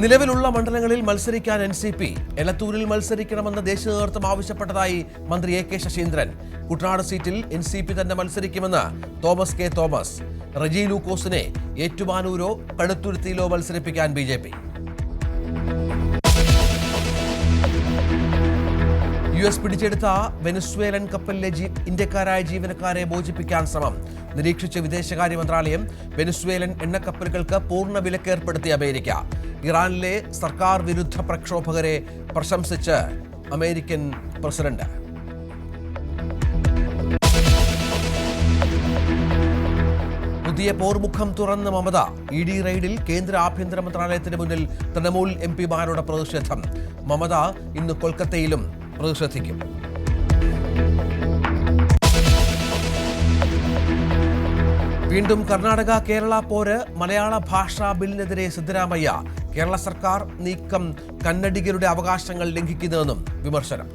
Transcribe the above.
നിലവിലുള്ള മണ്ഡലങ്ങളിൽ മത്സരിക്കാൻ NCP എലത്തൂരിൽ മത്സരിക്കണമെന്ന് ദേശീയ നേതൃത്വം ആവശ്യപ്പെട്ടതായി മന്ത്രി AK ശശീന്ദ്രൻ. കുട്ടനാട് സീറ്റിൽ NCP തന്നെ മത്സരിക്കുമെന്ന് തോമസ് കെ തോമസ്. റജി ലൂക്കോസിനെ ഏറ്റുമാനൂരോ കടുത്തുരുത്തിയിലോ മത്സരിപ്പിക്കാൻ BJP. US പിടിച്ചെടുത്ത വെനസ്വേലൻ കപ്പലിലെ ഇന്ത്യക്കാരായ ജീവനക്കാരെ മോചിപ്പിക്കാൻ ശ്രമം. നിരീക്ഷിച്ച വിദേശകാര്യ മന്ത്രാലയം വെനസ്വേലൻ എണ്ണക്കപ്പലുകൾക്ക് പൂർണ്ണ വിലക്കേർപ്പെടുത്തി അമേരിക്ക. ഇറാനിലെ സർക്കാർ വിരുദ്ധ പ്രക്ഷോഭകരെ പ്രശംസിച്ച് അമേരിക്കൻ പ്രസിഡന്റ്. പുതിയ പോർമുഖം തുറന്ന മമത. ED റെയ്ഡിൽ കേന്ദ്ര ആഭ്യന്തര മന്ത്രാലയത്തിന് മുന്നിൽ തൃണമൂൽ MPമാരുടെ പ്രതിഷേധം. മമത ഇന്ന് കൊൽക്കത്തയിലും പ്രതിഷേധിക്കും. വീണ്ടും കർണാടക കേരള പോര്. മലയാള ഭാഷാ ബില്ലിനെതിരെ സിദ്ധരാമയ്യ. കേരള സർക്കാർ നീക്കം കന്നഡിഗരുടെ അവകാശങ്ങൾ ലംഘിക്കുന്നതെന്നും വിമർശനം.